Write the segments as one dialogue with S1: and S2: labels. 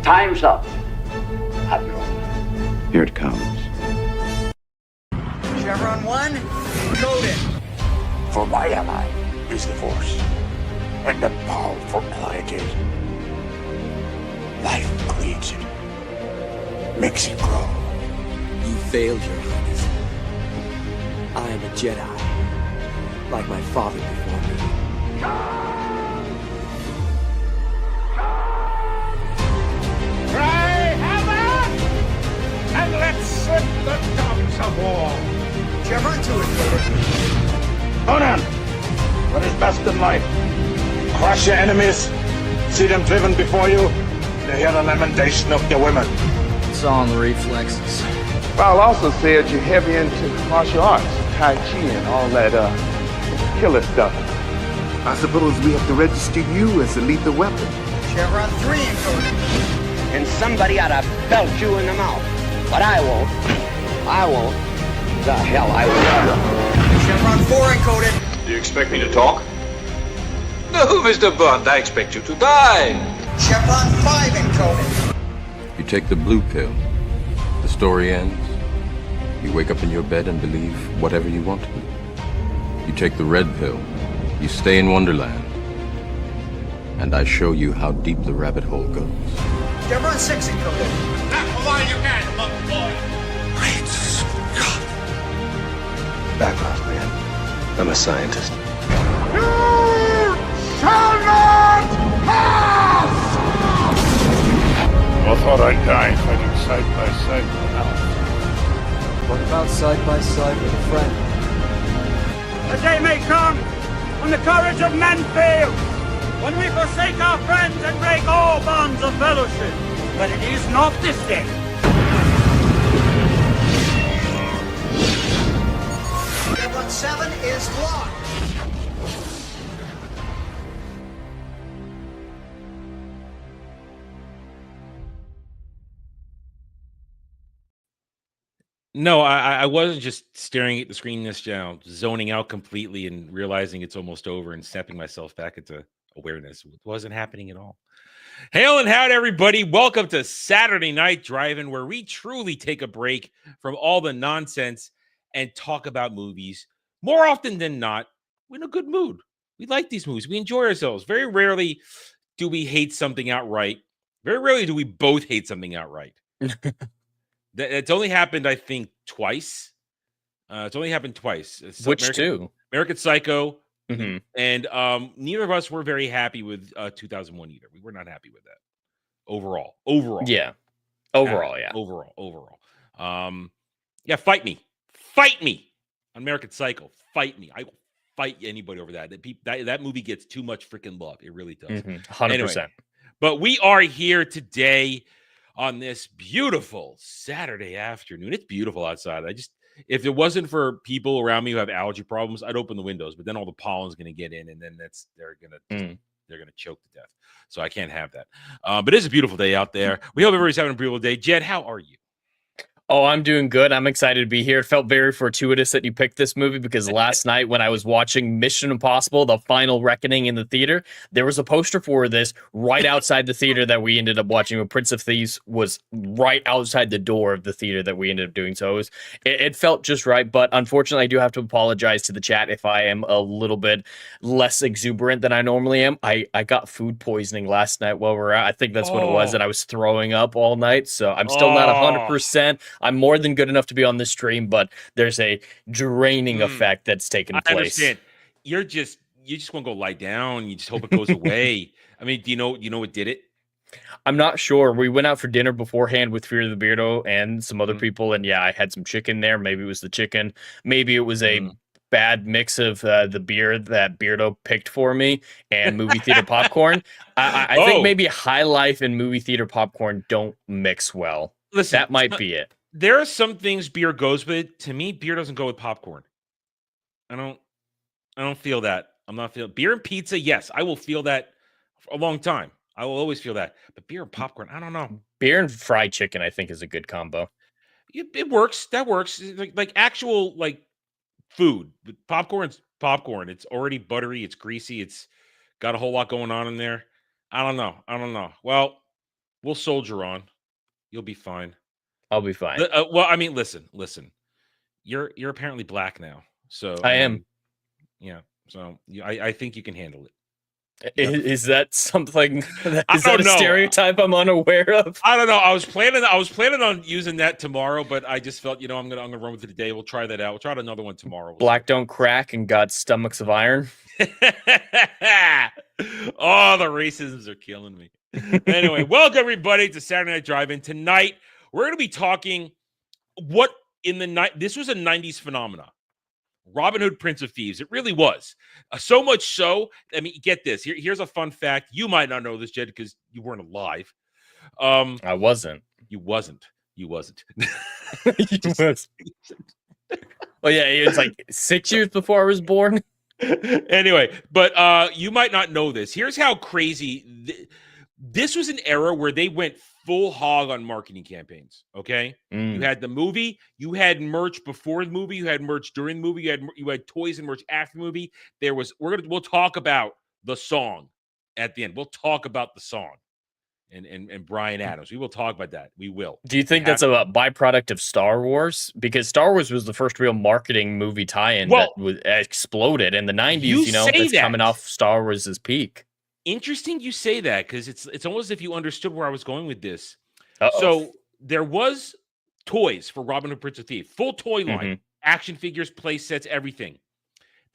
S1: Time's up, Admiral.
S2: Here it comes.
S3: Chevron 1, coded.
S4: For my ally is the Force, and the powerful ally it is. Life creates it, makes it grow.
S5: You failed, Your Highness. I am a Jedi, like my father before me.
S4: Cry hammer, and let's set the tongues of war.
S3: Chevron 2 is coded.
S4: Conan, what is best in life? Crush your enemies, see them driven before you, to hear the lamentation of your women.
S6: It's all in the reflexes.
S7: Val also said you're heavy into martial arts, Tai Chi and all that killer stuff.
S8: I suppose we have to register you as a lethal weapon.
S3: Chevron 3 encoded.
S1: And somebody ought to belt you in the mouth. But I won't. I won't. The hell I will.
S3: Chevron 4 encoded.
S4: Do you expect me to talk? No, Mr. Bond, I expect you to die.
S3: Chevron 5 encoded.
S9: You take the blue pill. The story ends. You wake up in your bed and believe whatever you want to believe. You take the red pill. You stay in Wonderland. And I show you how deep the rabbit hole goes.
S3: Chevron 6 encoded.
S4: Now, while you can, monkey boy.
S5: Great Scott!
S2: Back off, man. I'm a scientist.
S4: You shall not pass! I thought I'd die fighting side by side with Alf.
S5: What about side by side with a friend?
S10: The day may come when the courage of men fails, when we forsake our friends and break all bonds of fellowship. But it is not this day.
S3: Chevron 7 is locked.
S11: No, I wasn't just staring at the screen this now, zoning out completely and realizing it's almost over and snapping myself back into awareness. It wasn't happening at all. Hail and howdy, everybody. Welcome to Saturday Night Drive-In, where we truly take a break from all the nonsense and talk about movies. More often than not, we're in a good mood. We like these movies. We enjoy ourselves. Very rarely do we hate something outright. Very rarely do we both hate something outright. It's only happened, I think, twice. It's only happened twice.
S6: Which two?
S11: American Psycho.
S6: Mm-hmm.
S11: And neither of us were very happy with 2001 either. We were not happy with that. Overall.
S6: Yeah. Overall.
S11: Yeah, fight me. Fight me. On American Psycho. Fight me. I will fight anybody over that. That movie gets too much freaking love. It really does.
S6: 100%.
S11: Anyway, but we are here today on this beautiful Saturday afternoon. It's beautiful outside. If it wasn't for people around me who have allergy problems, I'd open the windows, but then all the pollen's going to get in, and then they're going to choke to death. So I can't have that. But it's a beautiful day out there. We hope everybody's having a beautiful day. Jed, how are you?
S6: Oh, I'm doing good. I'm excited to be here. It felt very fortuitous that you picked this movie because last night when I was watching Mission Impossible, The Final Reckoning in the theater, there was a poster for this right outside the theater that we ended up watching. When Prince of Thieves was right outside the door of the theater that we ended up doing. So it felt just right. But unfortunately, I do have to apologize to the chat if I am a little bit less exuberant than I normally am. I got food poisoning last night while we were out. I think that's what it was. And I was throwing up all night. So I'm still not 100%. I'm more than good enough to be on this stream, but there's a draining effect that's taken place.
S11: I understand. You just want to go lie down. You just hope it goes away. I mean, do you know what did it?
S6: I'm not sure. We went out for dinner beforehand with Fear the Beardo and some other people, and yeah, I had some chicken there. Maybe it was the chicken. Maybe it was a bad mix of the beer that Beardo picked for me and movie theater popcorn. I think maybe High Life and movie theater popcorn don't mix well.
S11: Listen,
S6: that might be it.
S11: There are some things beer goes with. To me, beer doesn't go with popcorn. I don't feel that. I'm not feeling beer and pizza. Yes, I will feel that for a long time. I will always feel that. But beer and popcorn, I don't know.
S6: Beer and fried chicken, I think, is a good combo.
S11: It works. That works. Like actual food. Popcorn's popcorn. It's already buttery. It's greasy. It's got a whole lot going on in there. I don't know. Well, We'll soldier on. You'll be fine.
S6: I'll be fine.
S11: Well, I mean, listen. You're apparently black now, so
S6: I am.
S11: Yeah, so I think you can handle it.
S6: Is that something? Is that
S11: don't
S6: a
S11: know.
S6: stereotype I'm unaware of?
S11: I don't know. I was planning on using that tomorrow, but I just felt, I'm gonna run with it today. We'll try that out. We'll try out another one tomorrow.
S6: Black don't crack and got stomachs of iron.
S11: Oh, the racisms are killing me. Anyway, welcome everybody to Saturday Night Drive-In. Tonight, we're going to be talking what in the night. This was a 90s phenomenon. Robin Hood, Prince of Thieves. It really was. So much so, I mean, get this. Here's a fun fact. You might not know this, Jed, because you weren't alive.
S6: I wasn't.
S11: You wasn't.
S6: You was. Well, yeah, it was like 6 years before I was born.
S11: Anyway, but you might not know this. Here's how crazy. This was an era where they went full hog on marketing campaigns, okay? You had the movie, you had merch before the movie, you had merch during the movie, you had toys and merch after the movie. We'll talk about the song at the end. We'll talk about the song and Bryan Adams. We will talk about that. We will.
S6: Do you think that's a byproduct of Star Wars? Because Star Wars was the first real marketing movie tie-in that exploded in the 90s, that's coming off Star Wars' peak.
S11: Interesting you say that, because it's almost as if you understood where I was going with this.
S6: Uh-oh.
S11: So there was toys for Robin Hood, Prince of Thieves, full toy line, action figures, play sets, everything.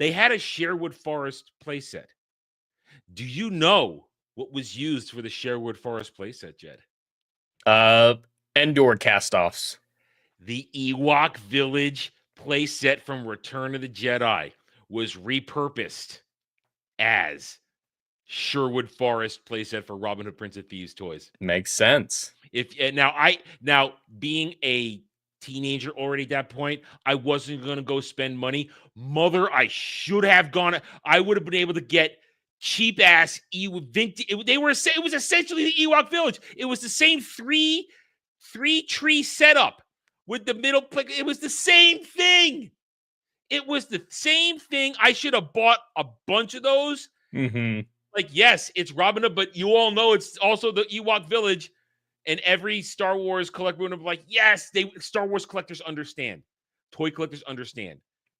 S11: They had a Sherwood Forest play set. Do you know what was used for the Sherwood Forest play set, Jed?
S6: Endor cast-offs.
S11: The Ewok Village play set from Return of the Jedi was repurposed as Sherwood Forest playset for Robin Hood, Prince of Thieves toys.
S6: Makes sense.
S11: Now being a teenager already at that point, I wasn't going to go spend money. I should have gone. I would have been able to get cheap ass Ewok vintage. It was essentially the Ewok Village. It was the same three tree setup with the middle. It was the same thing. It was the same thing. I should have bought a bunch of those. Like, yes, it's Robin Hood, but you all know it's also the Ewok Village, and every Star Wars collector would be like, yes, Star Wars collectors understand. Toy collectors understand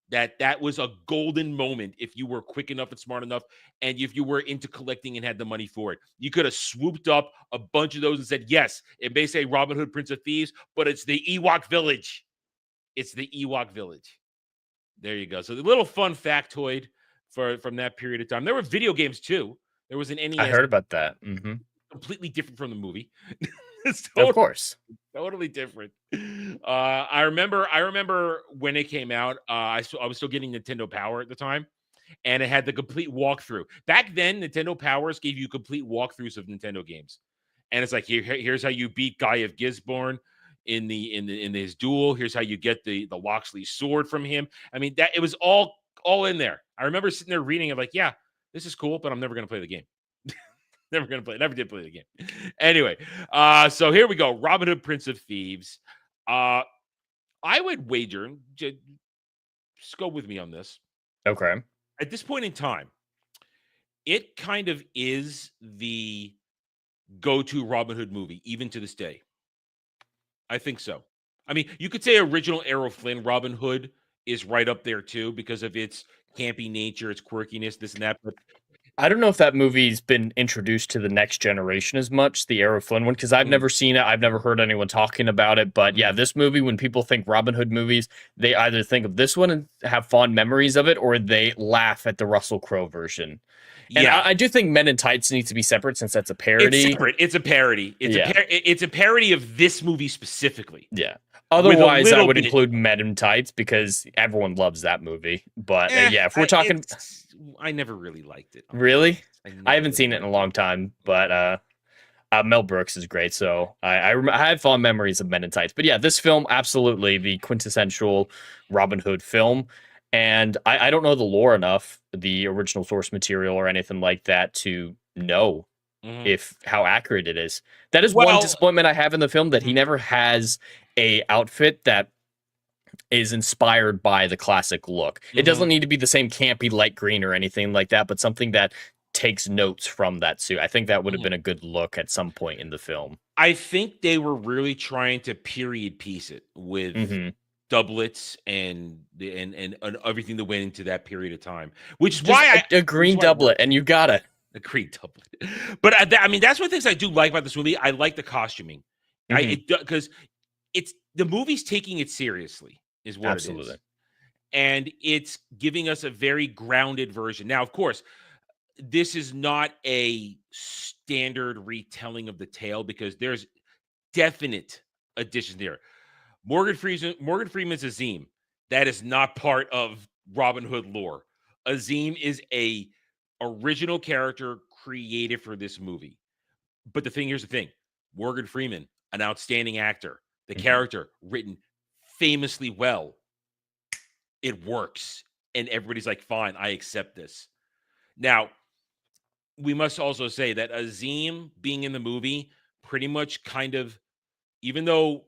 S11: that was a golden moment if you were quick enough and smart enough, and if you were into collecting and had the money for it. You could have swooped up a bunch of those and said, yes, it may say Robin Hood, Prince of Thieves, but it's the Ewok Village. It's the Ewok Village. There you go. So the little fun factoid from that period of time. There were video games too. There was an NES.
S6: I heard about that.
S11: Completely different from the movie.
S6: Of course.
S11: Totally different. I remember when it came out, I was still getting Nintendo Power at the time, and it had the complete walkthrough. Back then, Nintendo Powers gave you complete walkthroughs of Nintendo games. And it's like, here's how you beat Guy of Gisborne in his duel. Here's how you get the Loxley sword from him. I mean, that it was all in there. I remember sitting there reading it like, yeah, this is cool, but I'm never going to play the game. Never did play the game. Anyway, so here we go. Robin Hood, Prince of Thieves. I would wager, just go with me on this.
S6: Okay.
S11: At this point in time, it kind of is the go-to Robin Hood movie, even to this day. I think so. I mean, you could say original Errol Flynn Robin Hood is right up there too, because of its campy nature, its quirkiness, this and that. But
S6: I don't know if that movie's been introduced to the next generation as much, the Errol Flynn one, because I've never seen it. I've never heard anyone talking about it. But yeah, this movie, when people think Robin Hood movies, they either think of this one and have fond memories of it, or they laugh at the Russell Crowe version. And
S11: yeah,
S6: I do think Men in Tights needs to be separate, since that's a parody.
S11: It's separate. It's a parody. It's a parody of this movie specifically.
S6: Yeah. Otherwise, I would include Men in Tights, because everyone loves that movie. But yeah, if we're talking,
S11: I never really liked it.
S6: Really, I haven't seen it in a long time. But Mel Brooks is great, so I have fond memories of Men in Tights. But yeah, this film, absolutely the quintessential Robin Hood film. And I don't know the lore enough, the original source material or anything like that, to know how accurate it is. That is one disappointment I have in the film, that he never has a outfit that is inspired by the classic look. It doesn't need to be the same campy light green or anything like that, but something that takes notes from that suit. I think that would have been a good look at some point in the film.
S11: I think they were really trying to period piece it with doublets and everything that went into that period of time, which is
S6: Just
S11: why
S6: a green doublet, and you got it.
S11: A green doublet. But I mean, that's one of the things I do like about this movie. I like the costuming. Because it's the movie's taking it seriously, is what it is. And it's giving us a very grounded version. Now, of course, this is not a standard retelling of the tale because there's definite additions there. Morgan Freeman's Azim. That is not part of Robin Hood lore. Azim is a original character created for this movie. But here's the thing. Morgan Freeman, an outstanding actor. The character written famously well. It works. And everybody's like, fine, I accept this. Now, we must also say that Azim being in the movie pretty much kind of, even though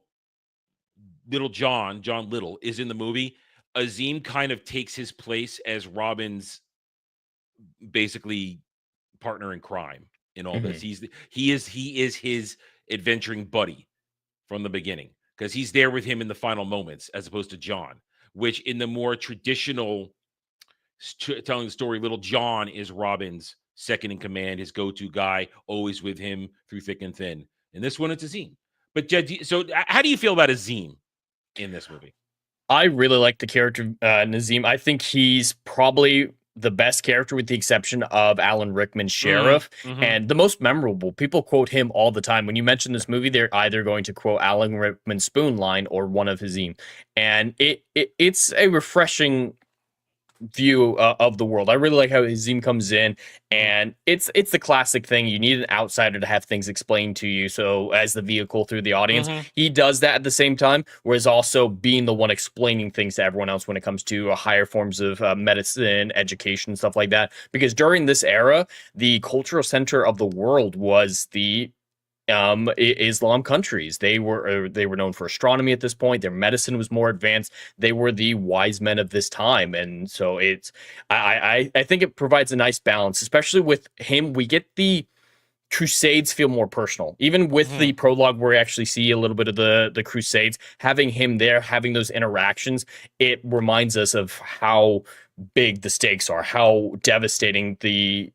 S11: Little John Little is in the movie, Azim kind of takes his place as Robin's basically partner in crime in all this. He is his adventuring buddy from the beginning because he's there with him in the final moments as opposed to John, which in the more traditional telling the story, Little John is Robin's second in command, his go-to guy, always with him through thick and thin. And this one, it's Azim. But Jed, so how do you feel about Azim in this movie?
S6: I really like the character Nazim. I think he's probably the best character with the exception of Alan Rickman's sheriff and the most memorable. People quote him all the time. When you mention this movie, they're either going to quote Alan Rickman's spoon line or one of Azim. And it's a refreshing view of the world. I really like how Azim comes in, and it's the classic thing. You need an outsider to have things explained to you, so as the vehicle through the audience. He does that at the same time, whereas also being the one explaining things to everyone else when it comes to higher forms of medicine, education, stuff like that. Because during this era, the cultural center of the world was the Islam countries. They were known for astronomy at this point. Their medicine was more advanced. They were the wise men of this time, and so it's I think it provides a nice balance, especially with him. We get the Crusades feel more personal, even with the prologue where we actually see a little bit of the Crusades. Having him there, having those interactions, it reminds us of how big the stakes are, how devastating the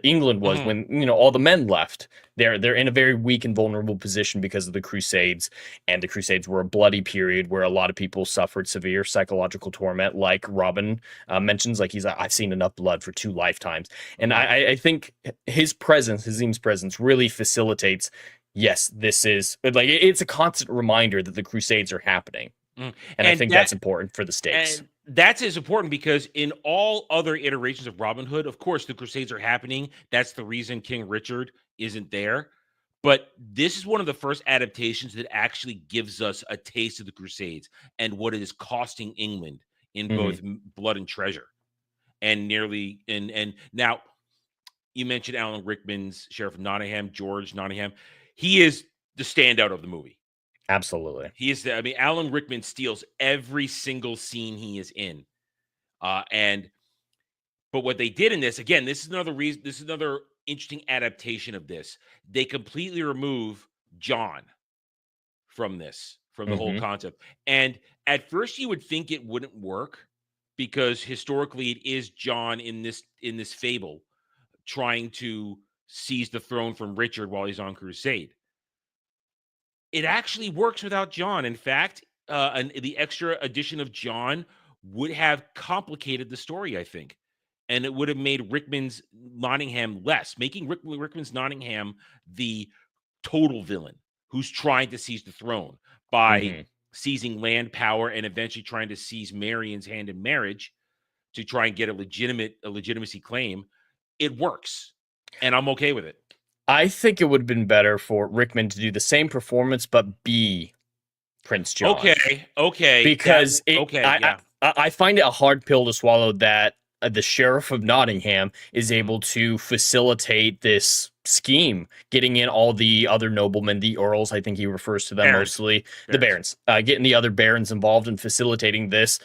S6: England was when all the men left. They're in a very weak and vulnerable position because of the Crusades, and the Crusades were a bloody period where a lot of people suffered severe psychological torment, like Robin mentions. Like I've seen enough blood for 2 lifetimes, and I think his presence, Azim's presence, really facilitates. Yes, this is like it's a constant reminder that the Crusades are happening, and I think that's important for the stakes.
S11: And that's as important because in all other iterations of Robin Hood, of course, the Crusades are happening. That's the reason King Richard isn't there. But this is one of the first adaptations that actually gives us a taste of the Crusades and what it is costing England in both blood and treasure. And now you mentioned Alan Rickman's Sheriff Nottingham, George Nottingham. He is the standout of the movie.
S6: Absolutely.
S11: He is. I mean, Alan Rickman steals every single scene he is in. But what they did in this, again, this is another reason. This is another interesting adaptation of this. They completely remove John from the whole concept. And at first, you would think it wouldn't work because historically, it is John in this fable trying to seize the throne from Richard while he's on crusade. It actually works without John. In fact, the extra addition of John would have complicated the story, I think. And it would have made Rickman's Nottingham less, making Rickman's Nottingham the total villain who's trying to seize the throne by seizing land power and eventually trying to seize Marion's hand in marriage to try and get a legitimacy claim. It works, and I'm okay with it.
S6: I think it would have been better for Rickman to do the same performance, but be Prince John.
S11: Okay.
S6: Because I find it a hard pill to swallow that the Sheriff of Nottingham is able to facilitate this scheme, getting in all the other noblemen, the earls, I think he refers to them mostly, the barons, getting the other barons involved and facilitating this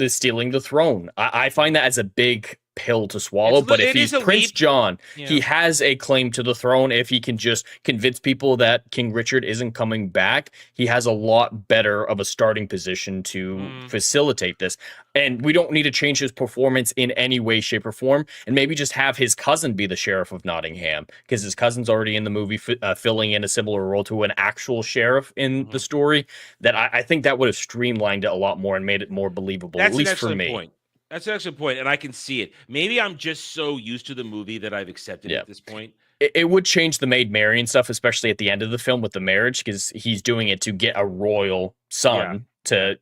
S6: stealing the throne. I find that as a big pill to swallow. But if
S11: it
S6: he's
S11: is a
S6: Prince
S11: leap.
S6: John,
S11: Yeah.
S6: he has a claim to the throne. If he can just convince people that King Richard isn't coming back, he has a lot better of a starting position to facilitate this. And we don't need to change his performance in any way, shape, or form. And maybe just have his cousin be the sheriff of Nottingham, because his cousin's already in the movie, filling in a similar role to an actual sheriff in the story. That I think that would have streamlined it a lot more and made it more believable,
S11: That's
S6: at least
S11: an
S6: for
S11: excellent
S6: me.
S11: point. That's an excellent point, and I can see it. Maybe I'm just so used to the movie that I've accepted it at this point.
S6: It would change the Maid Marian stuff, especially at the end of the film with the marriage, because he's doing it to get a royal son to,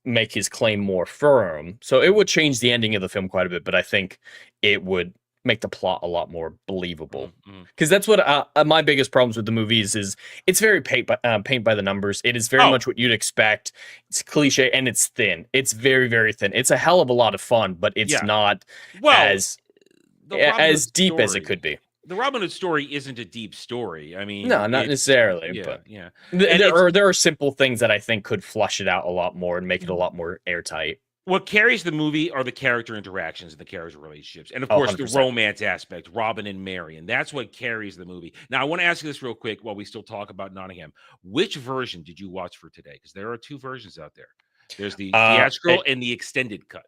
S6: make his claim more firm. So it would change the ending of the film quite a bit, but I think it would make the plot a lot more believable. Because that's what my biggest problems with the movies is it's very paint by the numbers. It is very much what you'd expect. It's cliche and it's thin. It's very, very thin. It's a hell of a lot of fun, but it's not as deep as it could be.
S11: The Robin Hood story isn't a deep story. I mean,
S6: no, not necessarily. But there are simple things that I think could flush it out a lot more and make it a lot more airtight.
S11: What carries the movie are the character interactions and the character relationships. And of course,
S6: 100%.
S11: the romance aspect, Robin and Marian. That's what carries the movie. Now, I want to ask you this real quick while we still talk about Nottingham. Which version did you watch for today? Because there are two versions out there. There's the theatrical and the extended cut.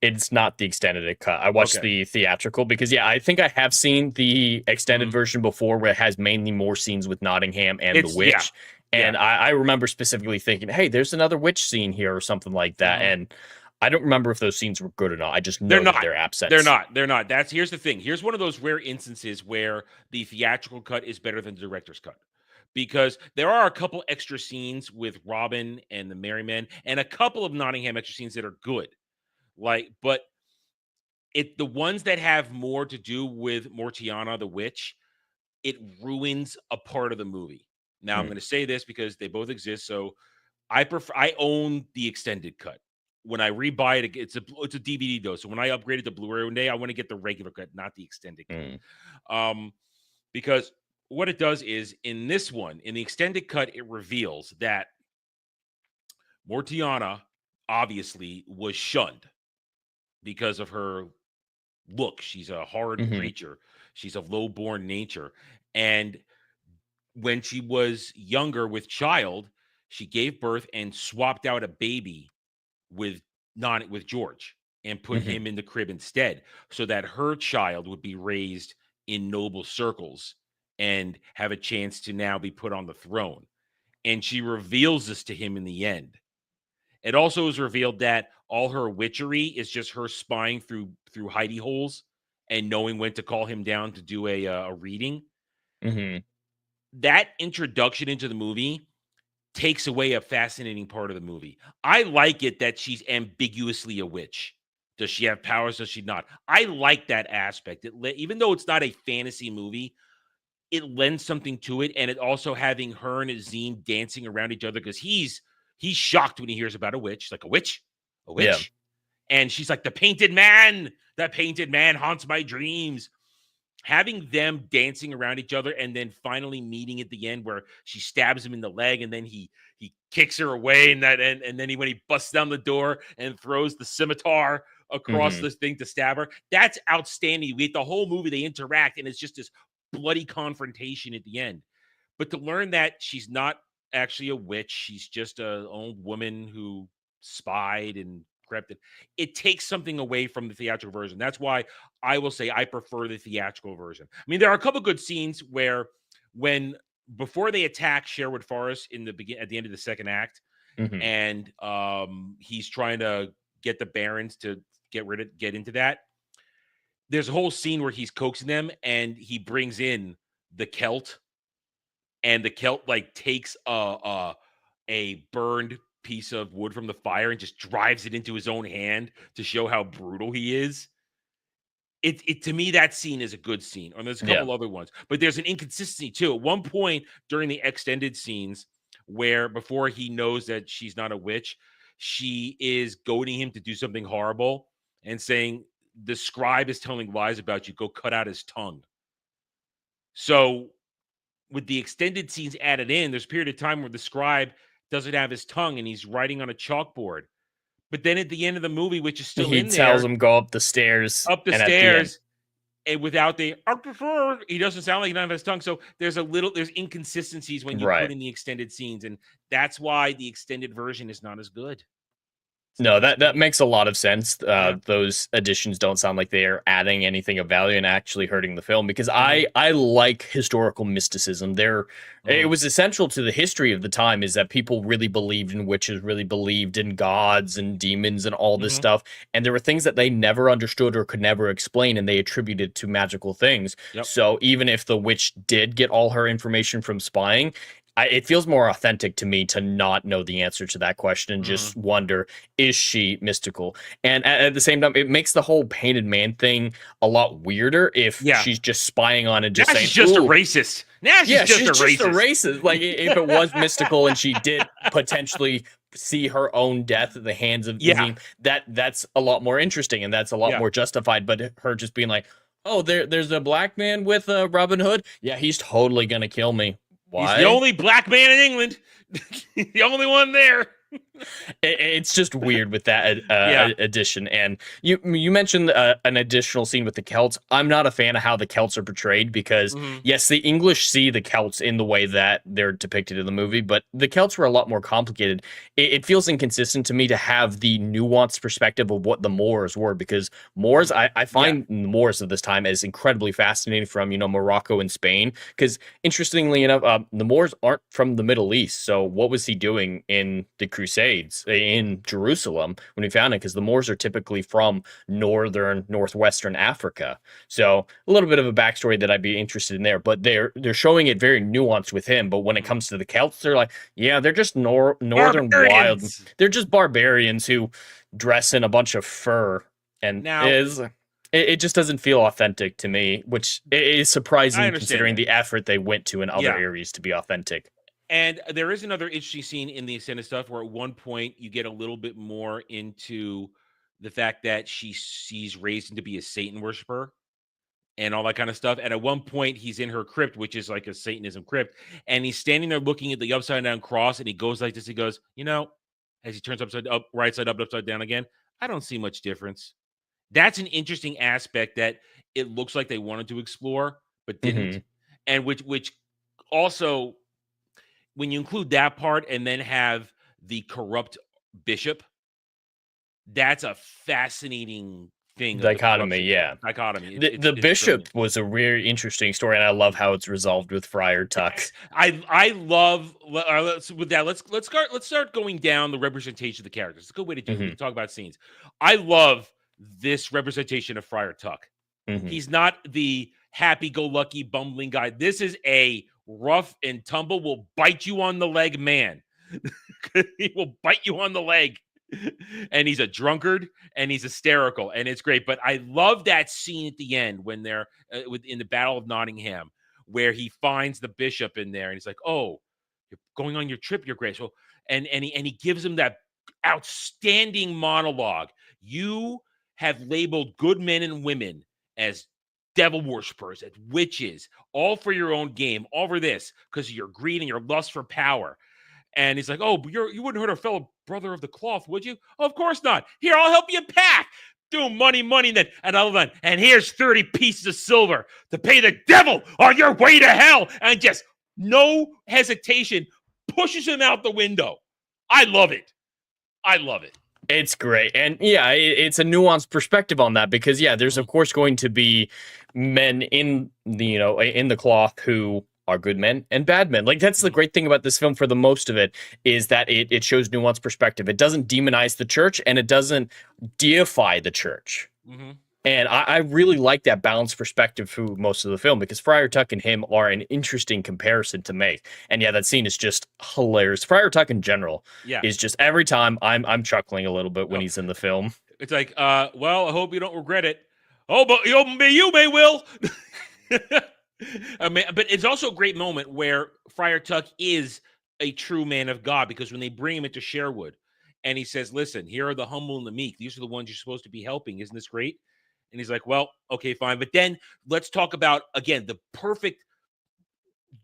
S6: It's not the extended cut. I watched the theatrical because, I think I have seen the extended version before where it has mainly more scenes with Nottingham and the witch. And I remember specifically thinking, hey, there's another witch scene here or something like that. And I don't remember if those scenes were good or not. I just know that they're absent.
S11: They're not. Here's the thing. Here's one of those rare instances where the theatrical cut is better than the director's cut. Because there are a couple extra scenes with Robin and the Merry Men and a couple of Nottingham extra scenes that are good. But the ones that have more to do with Mortiana the witch, it ruins a part of the movie. Now I'm going to say this because they both exist. So I own the extended cut. When I rebuy it, it's a DVD though. So when I upgrade it to Blu-ray one day, I want to get the regular cut, not the extended cut. Because what it does is in this one, in the extended cut, it reveals that Mortiana obviously was shunned because of her look. She's a hard creature. She's of low-born nature. And when she was younger with child, she gave birth and swapped out a baby with George and put him in the crib instead so that her child would be raised in noble circles and have a chance to now be put on the throne. And she reveals this to him in the end. It also is revealed that all her witchery is just her spying through hidey holes and knowing when to call him down to do a reading. That introduction into the movie takes away a fascinating part of the movie. I like it that she's ambiguously a witch. Does she have powers? Does she not? I like that aspect. Even though it's not a fantasy movie, it lends something to it. And it also having her and Azine dancing around each other because he's shocked when he hears about a witch. Like, a witch? A witch? Yeah. And she's like, the painted man haunts my dreams. Having them dancing around each other and then finally meeting at the end where she stabs him in the leg and then he kicks her away and then when he busts down the door and throws the scimitar across this thing to stab her. That's outstanding. The whole movie, they interact and it's just this bloody confrontation at the end. But to learn that she's not actually a witch, she's just an old woman who spied and crept in, it takes something away from the theatrical version. That's why I will say I prefer the theatrical version. I mean, there are a couple good scenes where before they attack Sherwood Forest at the end of the second act, and he's trying to get the barons to get into that. There's a whole scene where he's coaxing them and he brings in the Celt, and the Celt takes a burned piece of wood from the fire and just drives it into his own hand to show how brutal he is. It to me, that scene is a good scene. And there's a couple other ones, but there's an inconsistency too. At one point during the extended scenes where before he knows that she's not a witch, she is goading him to do something horrible and saying, the scribe is telling lies about you. Go cut out his tongue. So with the extended scenes added in, there's a period of time where the scribe doesn't have his tongue and he's writing on a chalkboard. But then at the end of the movie, which is still
S6: He
S11: in
S6: tells
S11: there,
S6: him go up the stairs.
S11: up the
S6: and at the end-
S11: stairs, and without the he doesn't sound like he doesn't have his tongue. So there's inconsistencies when you
S6: Right.
S11: put in the extended scenes, and that's why the extended version is not as good.
S6: No, that makes a lot of sense. Those additions don't sound like they are adding anything of value and actually hurting the film, because I like historical mysticism. It was essential to the history of the time, is that people really believed in witches, really believed in gods and demons and all this stuff. And there were things that they never understood or could never explain, and they attributed to magical things.
S11: Yep.
S6: So even if the witch did get all her information from spying, it feels more authentic to me to not know the answer to that question and just wonder, is she mystical? And at the same time, it makes the whole painted man thing a lot weirder if she's just spying on and just
S11: now
S6: saying,
S11: she's just a
S6: "Ooh."
S11: racist. Now she's just a racist.
S6: Like, if it was mystical and she did potentially see her own death at the hands of Azim, that's a lot more interesting and that's a lot more justified. But her just being like, oh, there's a black man with Robin Hood. Yeah, he's totally going to kill me. Why?
S11: He's the only black man in England. The only one there.
S6: It's just weird with that addition. And you mentioned an additional scene with the Celts. I'm not a fan of how the Celts are portrayed because, yes, the English see the Celts in the way that they're depicted in the movie, but the Celts were a lot more complicated. It feels inconsistent to me to have the nuanced perspective of what the Moors were, because Moors, I find the Moors of this time as incredibly fascinating, from, Morocco and Spain, because interestingly enough, the Moors aren't from the Middle East. So what was he doing in the Crusades in Jerusalem when we found it? Because the Moors are typically from northwestern Africa. So a little bit of a backstory that I'd be interested in there, but they're showing it very nuanced with him. But when it comes to the Celts, they're like, yeah, they're just northern wild. They're just barbarians who dress in a bunch of fur, and it just doesn't feel authentic to me, which is surprising considering the effort they went to in other areas to be authentic.
S11: And there is another interesting scene in the extended stuff where at one point you get a little bit more into the fact that she's raised to be a Satan worshiper and all that kind of stuff. And at one point he's in her crypt, which is like a Satanism crypt, and he's standing there looking at the upside down cross, and he goes like this. He goes, as he turns right side up, upside down again, I don't see much difference. That's an interesting aspect that it looks like they wanted to explore, but didn't. And which also, when you include that part and then have the corrupt bishop, that's a fascinating thing.
S6: Dichotomy,
S11: Dichotomy.
S6: The bishop was a really interesting story, and I love how it's resolved with Friar Tuck.
S11: I love. With that, let's start going down the representation of the characters. It's a good way to do it. We can talk about scenes. I love this representation of Friar Tuck. He's not the happy-go-lucky bumbling guy. This is a rough and tumble, will bite you on the leg man. He will bite you on the leg. And he's a drunkard and he's hysterical, and it's great. But I love that scene at the end when they're in the Battle of Nottingham, where he finds the bishop in there and he's like, "Oh, you're going on your trip, your grace." And he gives him that outstanding monologue. You have labeled good men and women as devil worshippers, as witches, all for your own game, all for this, because of your greed and your lust for power. And he's like, "Oh, but you wouldn't hurt a fellow brother of the cloth, would you?" "Oh, of course not. Here, I'll help you pack. Do money, then." And here's 30 pieces of silver to pay the devil on your way to hell. And just no hesitation pushes him out the window. I love it.
S6: It's great. And it's a nuanced perspective on that, because there's of course going to be men in the cloth who are good men and bad men. Like, that's the great thing about this film for the most of it, is that it shows nuanced perspective. It doesn't demonize the church and it doesn't deify the church. And I really like that balanced perspective through most of the film, because Friar Tuck and him are an interesting comparison to make. And that scene is just hilarious. Friar Tuck in general is just, every time I'm chuckling a little bit when he's in the film.
S11: It's like, well, I hope you don't regret it. Oh, but you may will. But it's also a great moment where Friar Tuck is a true man of God, because when they bring him into Sherwood and he says, "Listen, here are the humble and the meek. These are the ones you're supposed to be helping. Isn't this great?" And he's like, "Well, okay, fine. But then let's talk about, again, the perfect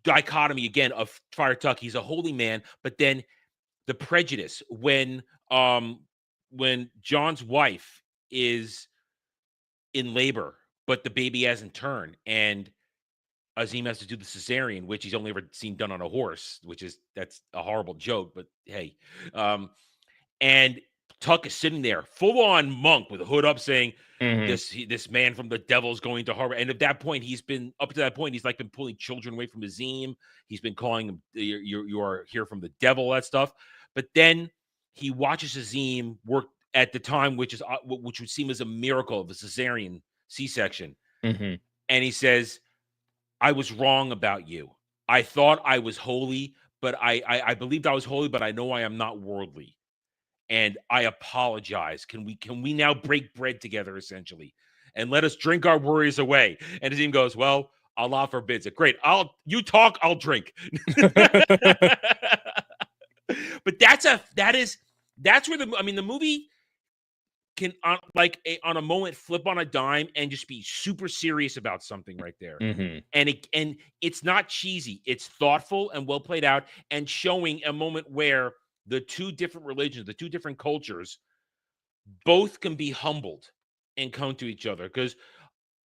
S11: dichotomy again of Friar Tuck. He's a holy man, but then the prejudice when when John's wife is in labor, but the baby hasn't turned, and Azim has to do the cesarean, which he's only ever seen done on a horse, that's a horrible joke, but hey. And Tuck is sitting there, full on monk with a hood up, saying, this man from the devil's going to harbor. And at that point, he's been pulling children away from Azim. He's been calling him, you are here from the devil, that stuff. But then he watches Azim work at the time, which would seem as a miracle of a cesarean C-section. And he says, I was wrong about you. I thought I was holy, but I believed I was holy, but I know I am not worldly. And I apologize. Can we now break bread together, essentially, and let us drink our worries away? And Azim goes, well, Allah forbids it. Great. You talk, I'll drink. But that's where the movie can on a moment flip on a dime and just be super serious about something right there. And it's not cheesy. It's thoughtful and well played out, and showing a moment where the two different religions, the two different cultures, both can be humbled and come to each other. Because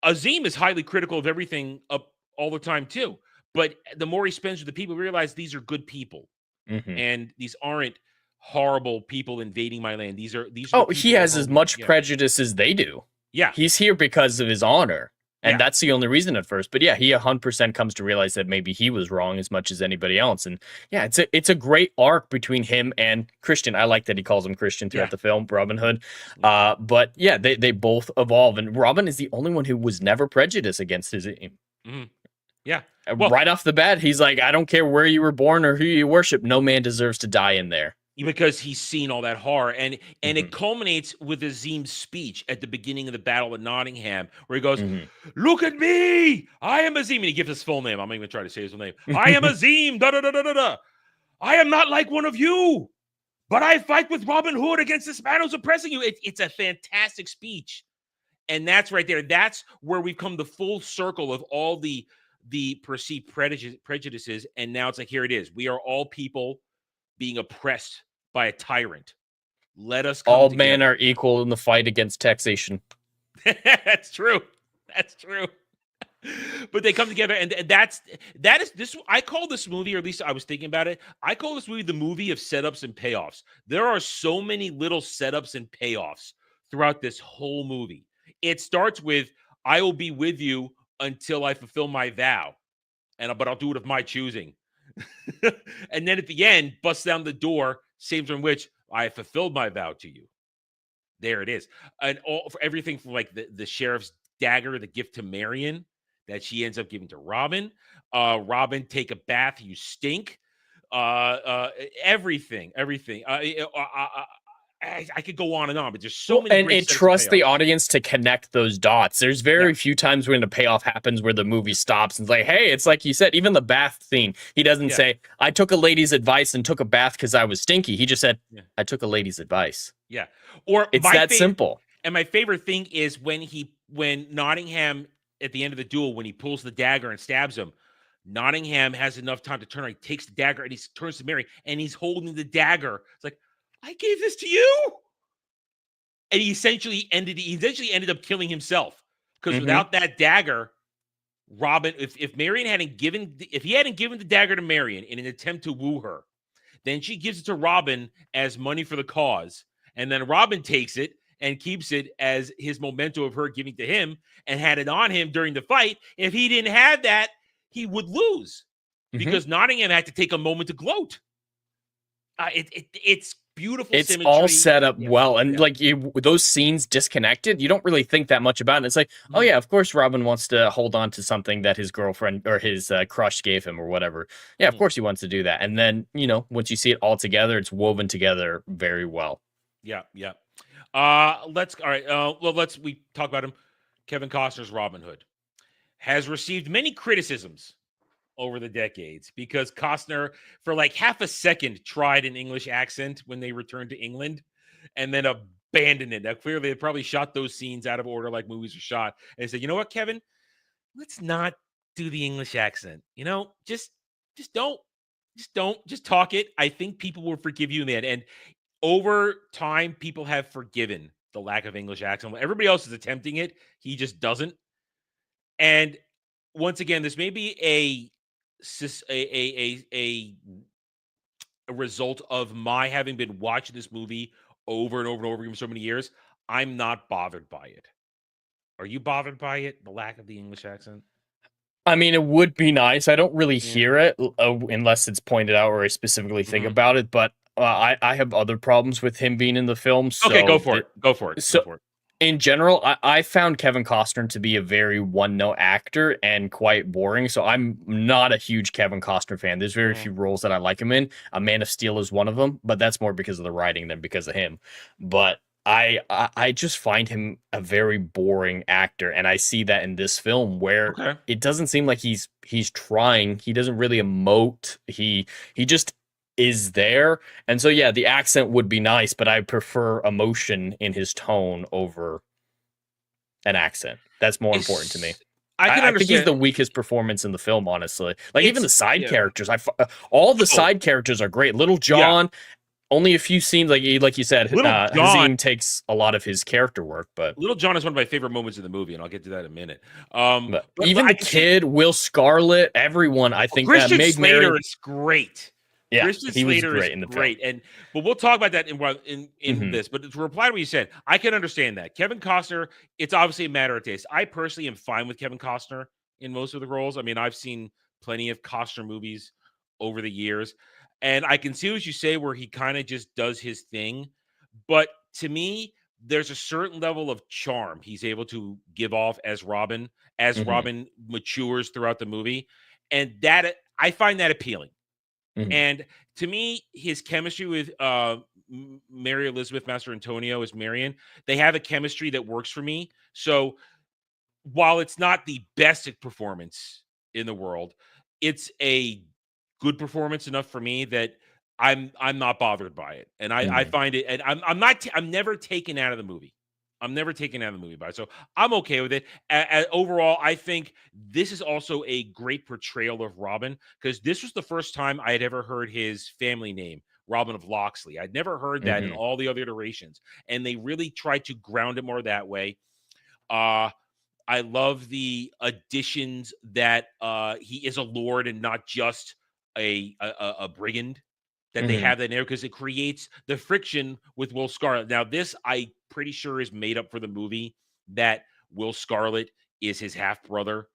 S11: Azim is highly critical of everything up all the time too. But the more he spends with the people, realize these are good people, and these aren't horrible people invading my land. These are
S6: he has as much prejudice as they do.
S11: Yeah,
S6: he's here because of his honor. And that's the only reason at first. But yeah, he 100% comes to realize that maybe he was wrong as much as anybody else. And yeah, it's a great arc between him and Christian. I like that he calls him Christian throughout the film, Robin Hood. But yeah, they both evolve. And Robin is the only one who was never prejudiced against his aim.
S11: Yeah.
S6: Well, right off the bat, he's like, I don't care where you were born or who you worship. No man deserves to die in there.
S11: Because he's seen all that horror. And it culminates with Azim's speech at the beginning of the Battle of Nottingham, where he goes, look at me, I am Azim. And he gives his full name. I'm not even trying to say his full name. I am Azim, da-da-da-da-da-da. I am not like one of you, but I fight with Robin Hood against this man who's oppressing you. It's a fantastic speech. And that's right there. That's where we've come the full circle of all the perceived prejudices. And now it's like, here it is. We are all people being oppressed by a tyrant. Let us come
S6: all
S11: together.
S6: men are equal in the fight against taxation.
S11: That's true. But they come together, and that is this. I call this movie, or at least I was thinking about it, I call this movie the movie of setups and payoffs. There are so many little setups and payoffs throughout this whole movie. It starts with, I will be with you until I fulfill my vow, but I'll do it of my choosing. And then at the end, busts down the door, saves from which I have fulfilled my vow to you. There it is. And all for everything from like the sheriff's dagger, the gift to Marion that she ends up giving to Robin. Robin, take a bath, you stink. Everything. I could go on and on, but there's so many.
S6: And it trusts the audience to connect those dots. There's very few times when the payoff happens where the movie stops and it's like, hey, it's like you said, even the bath scene. He doesn't say, I took a lady's advice and took a bath because I was stinky. He just said, I took a lady's advice.
S11: Yeah. Or
S6: it's that simple.
S11: And my favorite thing is when Nottingham at the end of the duel, when he pulls the dagger and stabs him, Nottingham has enough time to turn. He takes the dagger and he turns to Mary and he's holding the dagger. It's like, I gave this to you. And he essentially ended up killing himself. Because without that dagger, Robin, if Marion hadn't given the dagger to Marion in an attempt to woo her, then she gives it to Robin as money for the cause. And then Robin takes it and keeps it as his memento of her giving to him and had it on him during the fight. If he didn't have that, he would lose because Nottingham had to take a moment to gloat. It's beautiful.
S6: It's
S11: symmetry.
S6: all set up well, and like those scenes disconnected, you don't really think that much about it. It's like, oh yeah, of course Robin wants to hold on to something that his girlfriend or his crush gave him or whatever. Yeah, of course he wants to do that. And then once you see it all together, it's woven together very well.
S11: Yeah. We talk about him. Kevin Costner's Robin Hood has received many criticisms over the decades because Costner, for like half a second, tried an English accent when they returned to England and then abandoned it. Now, clearly, they probably shot those scenes out of order like movies are shot. And they said, you know what, Kevin? Let's not do the English accent. Just don't. Just talk it. I think people will forgive you in the end. And over time, people have forgiven the lack of English accent. Everybody else is attempting it. He just doesn't. And once again, this may be a result of my having been watching this movie over and over and over again for so many years. I'm not bothered by it. Are you bothered by it? The lack of the English accent?
S6: I mean, it would be nice. I don't really hear it unless it's pointed out or I specifically think about it. But I have other problems with him being in the film. So
S11: Okay, go for it. Go for it.
S6: So
S11: Go for it.
S6: in general, I found Kevin Costner to be a very one-note actor and quite boring. So I'm not a huge Kevin Costner fan. There's very few roles that I like him in. A Man of Steel is one of them, but that's more because of the writing than because of him. But I just find him a very boring actor, and I see that in this film where it doesn't seem like he's trying. He doesn't really emote. He just is there. And so yeah, the accent would be nice, but I prefer emotion in his tone over an accent. That's more important to me. I think he's the weakest performance in the film, honestly. Like even the side characters, all the side characters are great. Little John, only a few scenes, like you said, Hazim takes a lot of his character work, but
S11: Little John is one of my favorite moments in the movie, and I'll get to that in a minute.
S6: But even the kid, Will Scarlet, everyone, I think
S11: Christian
S6: that made
S11: Slater is great.
S6: Yeah,
S11: Christian
S6: he was
S11: Slater
S6: great
S11: is
S6: in the
S11: great, but we'll talk about that in this. But to reply to what you said, I can understand that Kevin Costner. It's obviously a matter of taste. I personally am fine with Kevin Costner in most of the roles. I mean, I've seen plenty of Costner movies over the years. And I can see what you say where he kind of just does his thing. But to me, there's a certain level of charm he's able to give off as Robin, Robin matures throughout the movie. And that I find that appealing. And to me, his chemistry with Mary Elizabeth Master Antonio as Marion, they have a chemistry that works for me. So while it's not the best performance in the world, it's a good performance enough for me that I'm not bothered by it, and I find it, and I'm never taken out of the movie. I'm never taken out of the movie by it, so I'm okay with it. Overall, I think this is also a great portrayal of Robin because this was the first time I had ever heard his family name, Robin of Locksley. I'd never heard that in all the other iterations, and they really tried to ground it more that way. I love the additions that he is a lord and not just a brigand, that they have that there because it creates the friction with Will Scarlet. Now, this I pretty sure is made up for the movie that Will Scarlet is his half brother.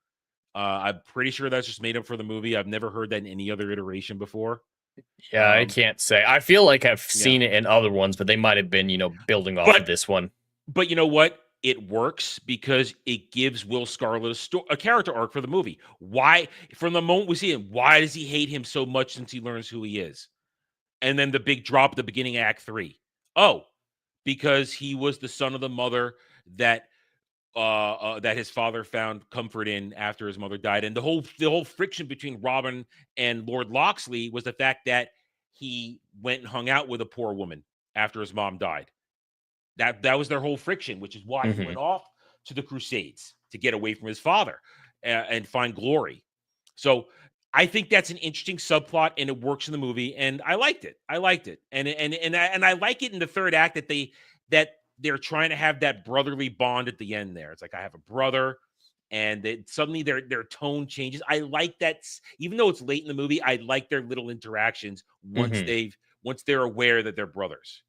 S11: I'm pretty sure that's just made up for the movie. I've never heard that in any other iteration before.
S6: Yeah, I can't say. I feel like I've seen it in other ones, but they might have been, building off of this one.
S11: But you know what? It works because it gives Will Scarlet a character arc for the movie. Why, from the moment we see him, why does he hate him so much since he learns who he is? And then the big drop at the beginning of Act 3. Oh, because he was the son of the mother that his father found comfort in after his mother died. And the whole friction between Robin and Lord Locksley was the fact that he went and hung out with a poor woman after his mom died. That was their whole friction, which is why he went off to the Crusades to get away from his father and find glory. So I think that's an interesting subplot, and it works in the movie, and I liked it. And I like it in the third act that they're trying to have that brotherly bond at the end there. It's like I have a brother, and suddenly their tone changes. I like that, even though it's late in the movie. I like their little interactions once they're aware that they're brothers.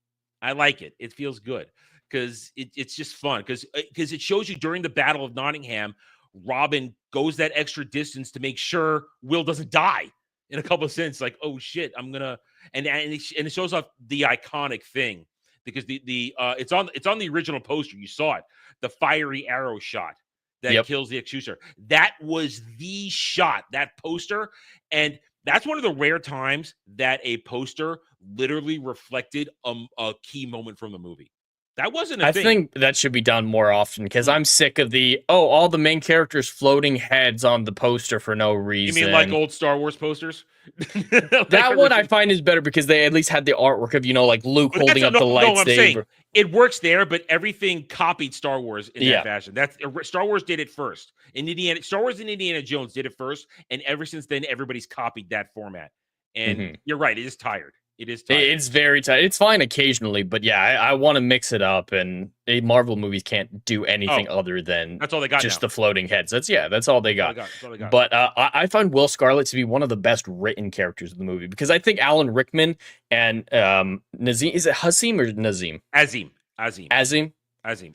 S11: I like it. It feels good because it's just fun because it shows you during the Battle of Nottingham, Robin goes that extra distance to make sure Will doesn't die in a couple of scenes. Like, oh shit, I'm gonna and it shows off the iconic thing because it's on the original poster. You saw it, the fiery arrow shot that kills the accuser. That was the shot, that poster, and that's one of the rare times that a poster literally reflected a key moment from the movie. That wasn't a thing.
S6: I think that should be done more often because I'm sick of all the main characters floating heads on the poster for no reason.
S11: You mean like old Star Wars posters?
S6: That one I find is better because they at least had the artwork of, like Luke holding up the lightsaber.
S11: No, it works there, but everything copied Star Wars in that fashion. Star Wars did it first. Star Wars and Indiana Jones did it first, and ever since then, everybody's copied that format. And you're right, it is tired. It is tiring.
S6: It's very tight. It's fine occasionally, but yeah, I want to mix it up. And Marvel movies can't do anything other than
S11: that's all they got.
S6: Just
S11: now.
S6: the floating heads. That's all they got.
S11: That's all they got.
S6: But I find Will Scarlet to be one of the best written characters in the movie because I think Alan Rickman and Nazim, is it Hasim or Nazim?
S11: Azim. Azeem. Azim.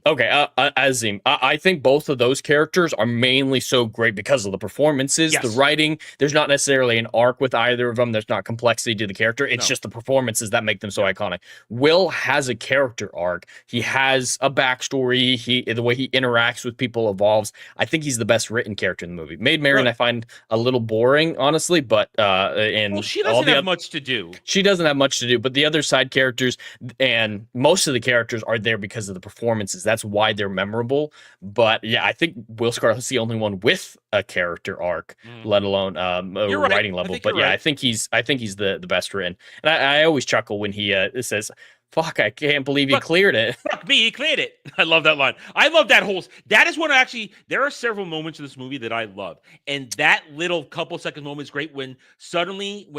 S6: Okay, Azim. I think both of those characters are mainly so great because of the performances, the writing. There's not necessarily an arc with either of them. There's not complexity to the character. It's just the performances that make them so iconic. Will has a character arc. He has a backstory. The way he interacts with people evolves. I think he's the best written character in the movie. Maid Marian I find a little boring, honestly, but
S11: she doesn't have much to do.
S6: She doesn't have much to do, but the other side characters and most of the characters are there because of the performances. That's why they're memorable. But yeah, I think Will Scarlet's the only one with a character arc, let alone a writing level. But yeah, I think he's the best written. And I always chuckle when he says, "Fuck, I can't believe you cleared it."
S11: Fuck me, he cleared it. I love that line. I love that whole. That is one there are several moments in this movie that I love. And that little couple second moment is great when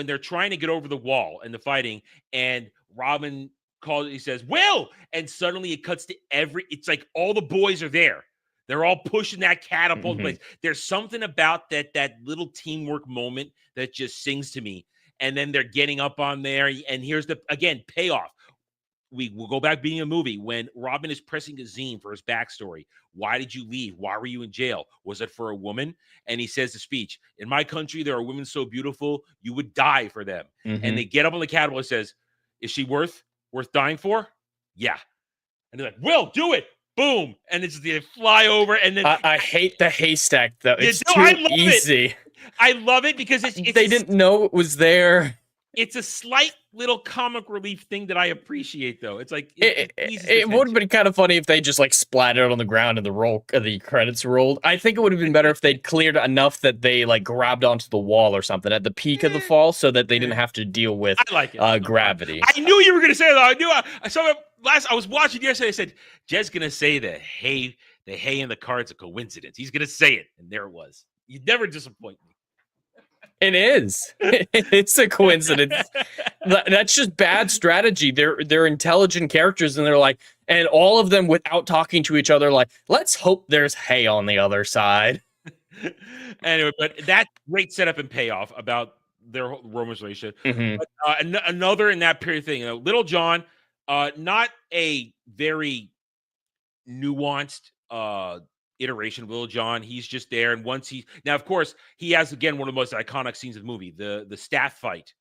S11: they're trying to get over the wall and the fighting and Robin he says, "Will!" And suddenly it cuts to it's like all the boys are there. They're all pushing that catapult place. There's something about that little teamwork moment that just sings to me. And then they're getting up on there. And here's again, payoff. We will go back being a movie when Robin is pressing Azim for his backstory. Why did you leave? Why were you in jail? Was it for a woman? And he says the speech, "In my country, there are women so beautiful, you would die for them." And they get up on the catapult and says, "Is she worth dying for?" "Yeah." And they're like, "Will, do it." Boom. And they fly over. And then
S6: I hate the haystack, though. It's too easy.
S11: I love it because they
S6: didn't know it was there.
S11: It's a slight little comic relief thing that I appreciate, though. It's like
S6: it would have been kind of funny if they just like splattered on the ground and the credits rolled. I think it would have been better if they'd cleared enough that they like grabbed onto the wall or something at the peak of the fall, so that they didn't have to deal with gravity.
S11: I knew you were going to say that. I knew. I saw it I was watching yesterday. I said, "Jed's going to say the hay in the card's a coincidence." He's going to say it, and there it was. You never disappoint me.
S6: It is. It's a coincidence. That's just bad strategy. They're intelligent characters, and they're like, and all of them without talking to each other, like, let's hope there's hay on the other side.
S11: Anyway, but that great setup and payoff about their romance relationship. But, another in that period thing, Little John, not a very nuanced iteration of Little John. He's just there, and now, of course, he has again one of the most iconic scenes of the movie, the staff fight,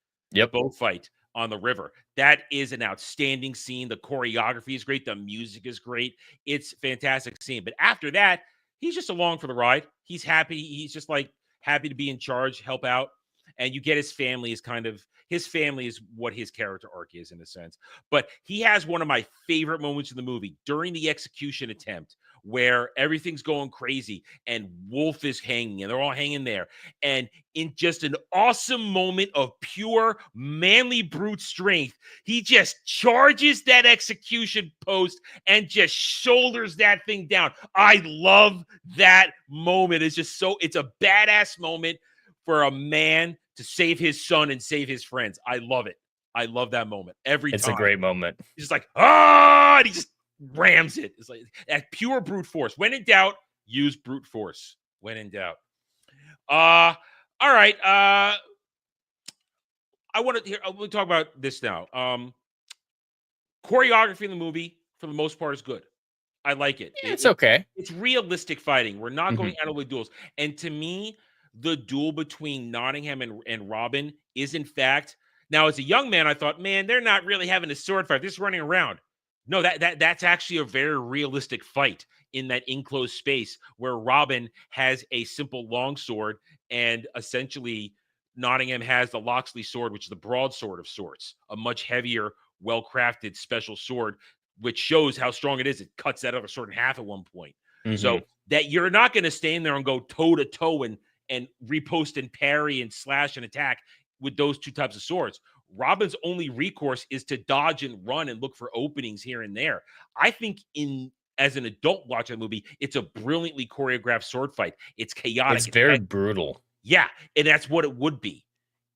S11: boat fight on the river. That is an outstanding scene. The choreography is great. The music is great. It's a fantastic scene. But after that, he's just along for the ride. He's happy. He's just like happy to be in charge, help out, and you get his family is what his character arc is in a sense. But he has one of my favorite moments in the movie during the execution attempt, where everything's going crazy and Wolf is hanging and they're all hanging there. And in just an awesome moment of pure manly brute strength, he just charges that execution post and just shoulders that thing down. I love that moment. It's a badass moment for a man to save his son and save his friends. I love it. I love that moment every time.
S6: It's a great moment.
S11: He's just like, and he just rams it. It's like that pure brute force. When in doubt, use brute force. When in doubt. All right. I want to talk about this now. Choreography in the movie, for the most part, is good. I like it.
S6: Yeah, it's okay.
S11: It's realistic fighting. We're not going out of the duels. And to me, the duel between Nottingham and Robin is, in fact, now as a young man, I thought, man, they're not really having a sword fight. They're just running around. No, that's actually a very realistic fight in that enclosed space where Robin has a simple long sword and essentially Nottingham has the Locksley sword, which is the broadsword of sorts, a much heavier, well-crafted special sword, which shows how strong it is. It cuts that other sword in half at one point. So that you're not going to stand there and go toe-to-toe and repost and parry and slash and attack with those two types of swords. Robin's only recourse is to dodge and run and look for openings here and there. I think as an adult watching the movie, it's a brilliantly choreographed sword fight. It's chaotic.
S6: It's very brutal.
S11: Yeah, and that's what it would be.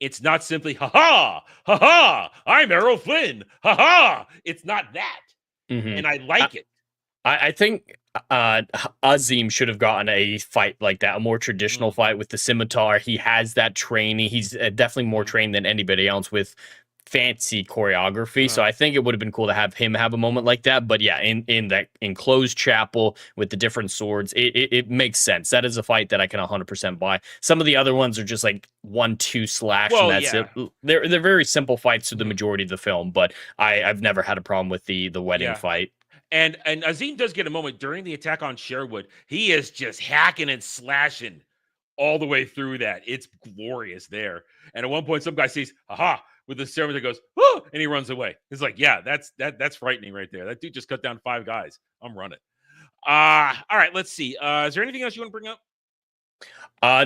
S11: It's not simply ha ha, I'm Errol Flynn, ha ha. It's not that, and I like it.
S6: I think Azim should have gotten a fight like that, a more traditional fight with the scimitar. He has that training. He's definitely more trained than anybody else with fancy choreography. So I think it would have been cool to have him have a moment like that. But yeah, in that enclosed chapel with the different swords, it makes sense. That is a fight that I can 100% buy. Some of the other ones are just like 1-2 slash, and that's it. They're very simple fights to the majority of the film, but I've never had a problem with the wedding fight.
S11: And Azim does get a moment during the attack on Sherwood. He is just hacking and slashing all the way through that. It's glorious there. And at one point, some guy says, "Aha!" with the ceremony that goes, "Whoo!" and he runs away. It's like, yeah, that's frightening right there. That dude just cut down 5 guys. I'm running. All right, let's see. Is there anything else you want to bring up?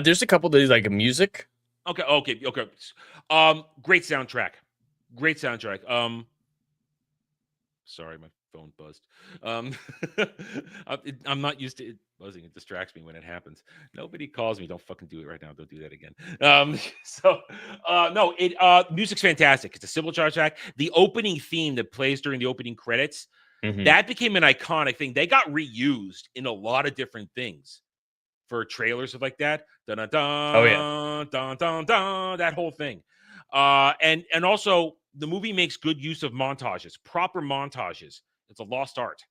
S6: There's a couple of like music.
S11: Okay. Great soundtrack. Sorry, my phone buzzed. I'm not used to it buzzing. It distracts me when it happens. Nobody calls me. Don't fucking do it right now. Don't do that again. Music's fantastic. It's a simple track. The opening theme that plays during the opening credits, that became an iconic thing. They got reused in a lot of different things for trailers of like that. Dun dun dun.
S6: Oh yeah.
S11: Dun dun dun. That whole thing. And also the movie makes good use of montages, proper montages. It's a lost art,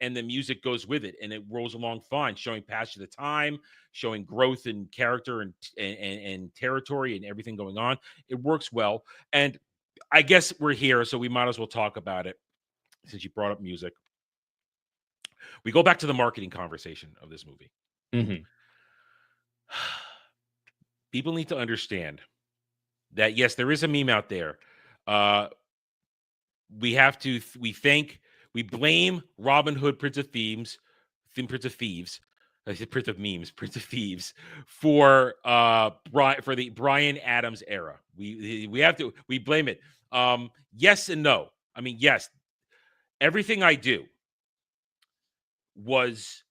S11: and the music goes with it, and it rolls along fine, showing passage of the time, showing growth in character and territory and everything going on. It works well, and I guess we're here, so we might as well talk about it since you brought up music. We go back to the marketing conversation of this movie. People need to understand that, yes, there is a meme out there. We blame Robin Hood, Prince of Thieves, I said Prince of Memes, Prince of Thieves, for the Bryan Adams era. We blame it. Yes and no. I mean, yes, Everything I Do was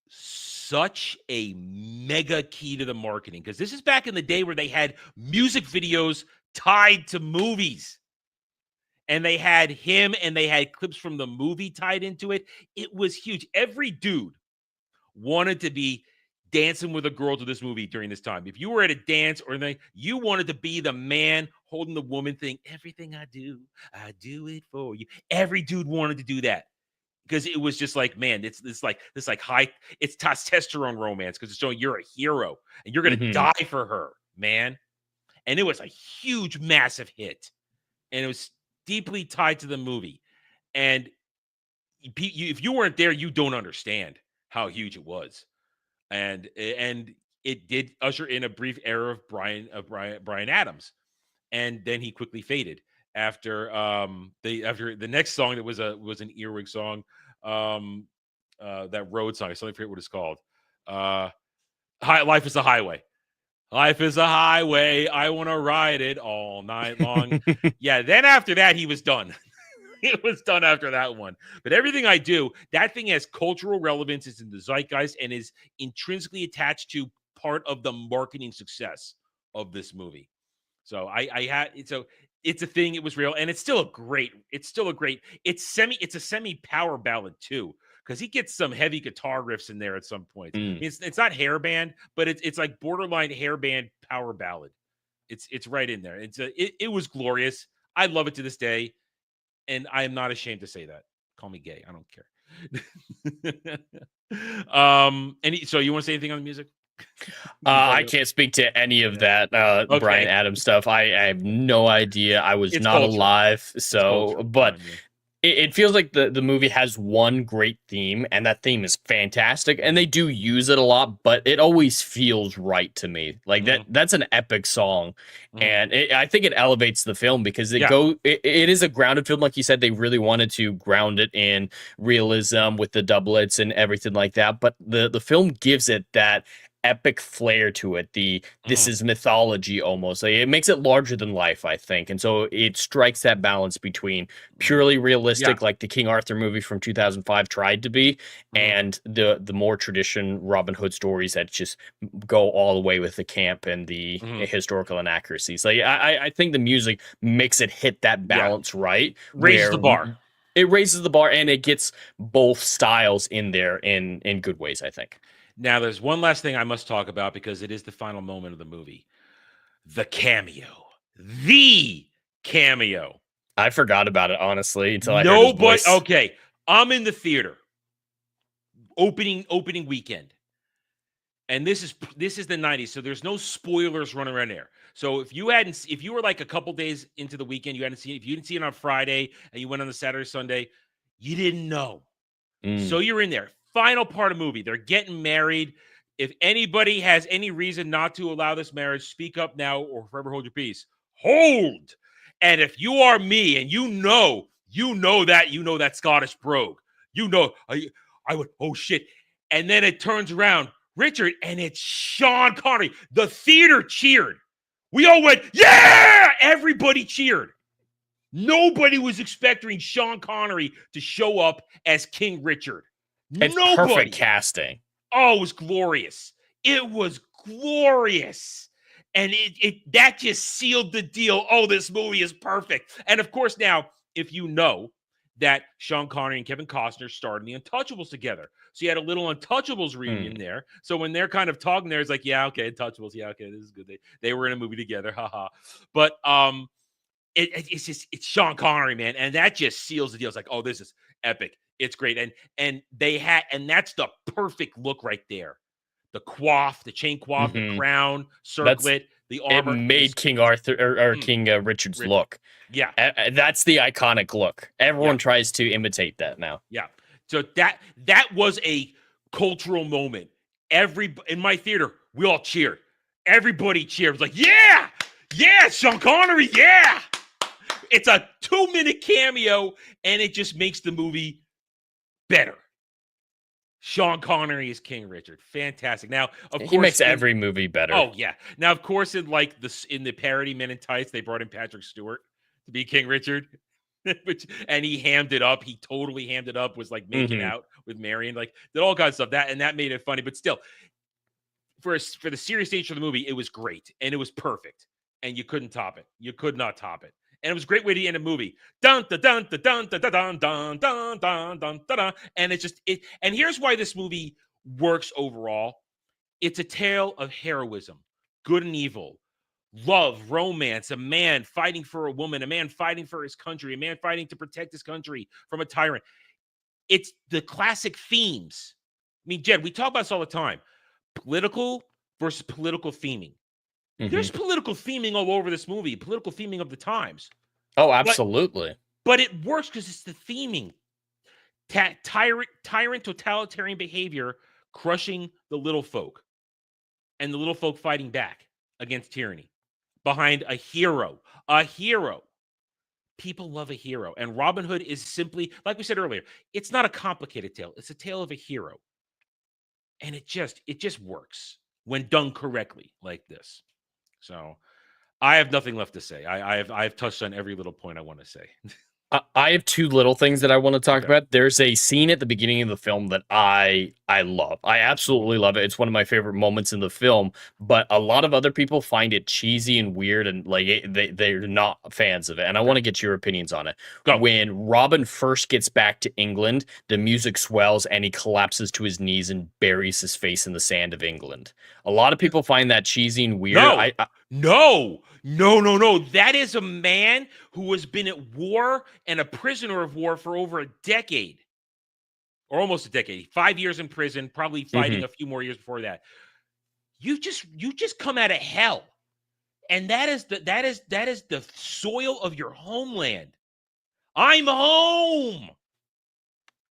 S11: such a mega key to the marketing, because this is back in the day where they had music videos tied to movies. And they had him and they had clips from the movie tied into it. It was huge. Every dude wanted to be dancing with a girl to this movie during this time. If you were at a dance or anything, you wanted to be the man holding the woman thing. Everything I do it for you. Every dude wanted to do that, because it was just like, man, it's high, it's testosterone romance, because it's showing you're a hero and you're going to die for her, man. And it was a huge, massive hit. And it was deeply tied to the movie. And if you weren't there, you don't understand how huge it was. And it did usher in a brief era of Bryan Adams. And then he quickly faded after the next song that was an earwig song, that road song. I suddenly forget what it's called. Life is a Highway. Life is a highway. I want to ride it all night long. Yeah, then after that, he was done. It was done after that one. But Everything I Do, that thing has cultural relevance. It's in the zeitgeist and is intrinsically attached to part of the marketing success of this movie. So it's a thing. It was real, and it's a semi power ballad too, because he gets some heavy guitar riffs in there at some point. It's not hair band, but it's like borderline hair band power ballad. It's right in there. It was glorious. I love it to this day, and I am not ashamed to say that. Call me gay. I don't care. So you want to say anything on the music?
S6: I can't speak to any of that
S11: Okay.
S6: Bryan Adams stuff. I have no idea. I was
S11: It's
S6: not
S11: culture.
S6: alive,
S11: It's
S6: so
S11: culture.
S6: but
S11: Yeah.
S6: it feels like the movie has one great theme, and that theme is fantastic, and they do use it a lot, but it always feels right to me. Like that's an epic song, and I think it elevates the film, because it is a grounded film. Like you said, they really wanted to ground it in realism with the doublets and everything like that, but the film gives it that epic flair to it. This is mythology almost. Like, it makes it larger than life, I think. And so it strikes that balance between purely realistic, like the King Arthur movie from 2005 tried to be, and the more tradition Robin Hood stories that just go all the way with the camp and the historical inaccuracies. Like I think the music makes it hit that balance right.
S11: Raises the bar.
S6: It raises the bar, and it gets both styles in there in good ways, I think.
S11: Now, there's one last thing I must talk about because it is the final moment of the movie. The cameo. The cameo.
S6: I forgot about it, honestly, until I heard his voice.
S11: Okay, I'm in the theater. Opening weekend. And this is the 90s, so there's no spoilers running around there. So if you were like a couple days into the weekend, if you didn't see it on Friday and you went on the Saturday, Sunday, you didn't know. So you're in there. Final part of the movie. They're getting married. If anybody has any reason not to allow this marriage, speak up now or forever hold your peace. Hold. And if you are me and you know that Scottish brogue, I would, oh shit. And then it turns around, Richard, and it's Sean Connery. The theater cheered. We all went, yeah! Everybody cheered. Nobody was expecting Sean Connery to show up as King Richard.
S6: It's perfect casting.
S11: Oh, it was glorious. It was glorious. And that just sealed the deal. Oh, this movie is perfect. And of course, now, if you know that Sean Connery and Kevin Costner starred in The Untouchables together. So you had a little Untouchables reunion there. So when they're kind of talking there, it's like, yeah, okay, Untouchables. Yeah, okay, this is good. They were in a movie together. Haha. But it's Sean Connery, man. And that just seals the deal. It's like, oh, this is epic. It's great. And that's the perfect look right there. The coif, the chain coif, the crown, circlet, the armor.
S6: It made King Arthur or King Richard's look.
S11: Yeah.
S6: That's the iconic look. Everyone tries to imitate that now.
S11: Yeah. So that was a cultural moment. In my theater, we all cheered. Everybody cheered. It was like, yeah, Sean Connery, yeah. It's a 2-minute cameo, and it just makes the movie better. Sean Connery is King Richard. Fantastic. Now, of course,
S6: he makes every movie better.
S11: Oh, yeah. Now, of course, in the parody Men in Tights, they brought in Patrick Stewart to be King Richard. And he hammed it up. He totally hammed it up, was like making out with Marion, like did all kinds of stuff. That made it funny. But still, for the serious nature of the movie, it was great and it was perfect. And you couldn't top it. You could not top it. And it was a great way to end a movie. Dun dun dun dun dun dun dun dun dun dun dun dun. And it's just it. And here's why this movie works overall. It's a tale of heroism, good and evil, love, romance, a man fighting for a woman, a man fighting for his country, a man fighting to protect his country from a tyrant. It's the classic themes. I mean, Jed, we talk about this all the time. Political versus political theming. There's political theming all over this movie, political theming of the times.
S6: Oh, absolutely.
S11: But it works because it's the theming. Tyrant totalitarian behavior crushing the little folk and the little folk fighting back against tyranny behind a hero. A hero. People love a hero. And Robin Hood is simply, like we said earlier, it's not a complicated tale. It's a tale of a hero. And it just works when done correctly like this. So I have nothing left to say. I've touched on every little point I want to say.
S6: I have two little things that I want to talk about. There's a scene at the beginning of the film that I love. I absolutely love it. It's one of my favorite moments in the film, but a lot of other people find it cheesy and weird and like they're not fans of it. And I want to get your opinions on it.
S11: Go.
S6: When Robin first gets back to England, the music swells and he collapses to his knees and buries his face in the sand of England. A lot of people find that cheesy and weird.
S11: No. That is a man who has been at war and a prisoner of war for over a decade. Or almost a decade. 5 years in prison, probably fighting a few more years before that. You just come out of hell. And that is the soil of your homeland. I'm home.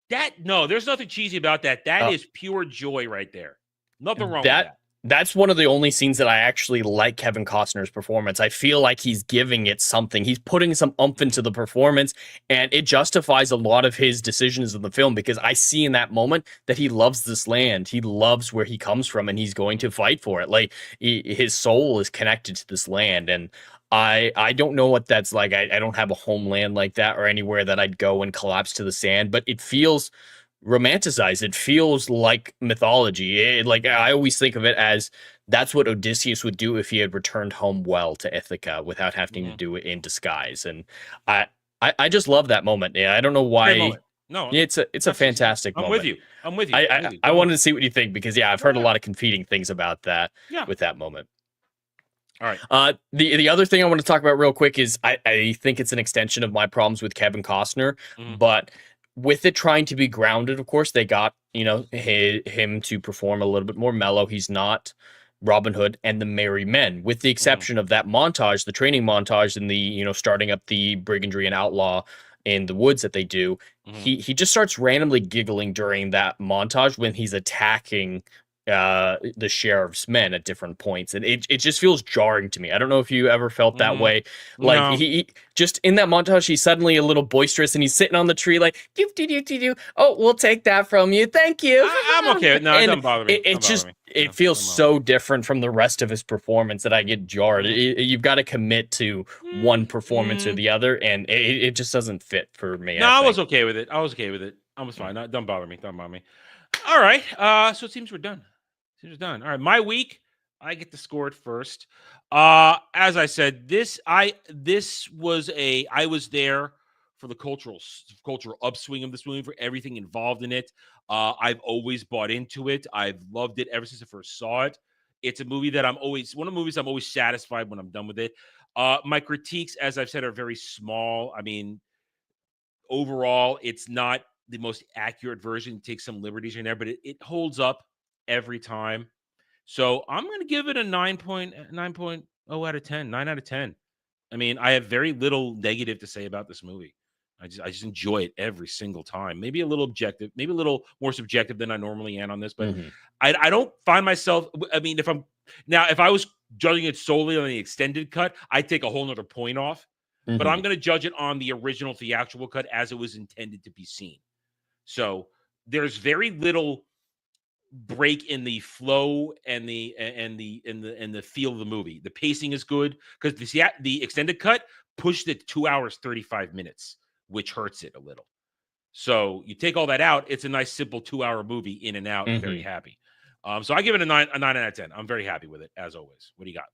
S11: There's nothing cheesy about that. That is pure joy right there. Nothing wrong with that.
S6: That's one of the only scenes that I actually like Kevin Costner's performance. I feel like he's giving it something. He's putting some oomph into the performance, and it justifies a lot of his decisions in the film because I see in that moment that he loves this land. He loves where he comes from, and he's going to fight for it. Like his soul is connected to this land, and I don't know what that's like. I don't have a homeland like that or anywhere that I'd go and collapse to the sand, but it feels romanticized. It feels like mythology. Like I always think of it as that's what Odysseus would do if he had returned home well to Ithaca without having to do it in disguise. And I just love that moment. Yeah, I don't know why.
S11: No,
S6: it's a fantastic moment.
S11: I'm with you.
S6: I wanted to see what you think because I've heard a lot of competing things about that with that moment.
S11: All right.
S6: The other thing I want to talk about real quick is I think it's an extension of my problems with Kevin Costner, but with it trying to be grounded, of course, they got, him to perform a little bit more mellow. He's not Robin Hood and the Merry Men, with the exception of that montage, the training montage and the, starting up the brigandry and outlaw in the woods that they do. He just starts randomly giggling during that montage when he's attacking the sheriff's men at different points, and it just feels jarring to me. I don't know if you ever felt that way. Like
S11: No.
S6: he just in that montage, he's suddenly a little boisterous, and he's sitting on the tree like, oh, we'll take that from you, thank you.
S11: I'm okay. No, it doesn't bother me.
S6: It feels so different from the rest of his performance that I get jarred. You've got to commit to one performance or the other, and it just doesn't fit for me.
S11: No, I was okay with it. I was fine. Don't bother me. All right. So it seems we're done. All right. My week, I get to score it first. As I said, I was there for the cultural upswing of this movie, for everything involved in it. I've always bought into it. I've loved it ever since I first saw it. It's a movie that one of the movies I'm always satisfied when I'm done with it. My critiques, as I've said, are very small. I mean, overall, it's not the most accurate version. It takes some liberties in there, but it holds up every time. So I'm going to give it a 9.0 out of 10. 9 out of 10. I mean, I have very little negative to say about this movie. I just enjoy it every single time. Maybe a little objective, maybe a little more subjective than I normally am on this, but I don't find myself. I mean, if I was judging it solely on the extended cut, I'd take a whole nother point off. But I'm going to judge it on the original theatrical cut as it was intended to be seen. So there's very little break in the flow and the feel of the movie. The pacing is good because the extended cut pushed it 2 hours 35 minutes, which hurts it a little. So you take all that out, it's a nice simple 2 hour movie in and out. Very happy. So I give it a 9 out of 10. I'm very happy with it as always. What do you got?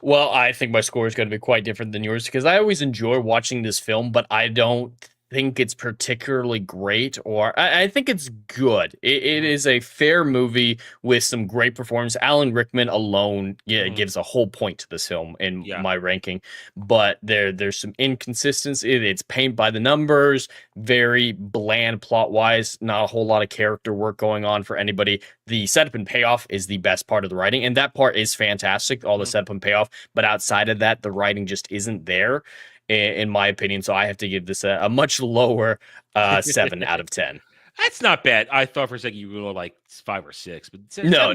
S6: Well, I think my score is going to be quite different than yours because I always enjoy watching this film, but I don't think it's particularly great, or I think it's good. It is a fair movie with some great performance. Alan Rickman alone gives a whole point to this film in my ranking, but there's some inconsistency. It's paint by the numbers, very bland plot-wise, not a whole lot of character work going on for anybody. The setup and payoff is the best part of the writing, and that part is fantastic, all the setup and payoff, but outside of that, the writing just isn't there, in my opinion. So I have to give this a much lower 7 out of 10.
S11: That's not bad. I thought for a second you were like 5 or 6, but
S6: no.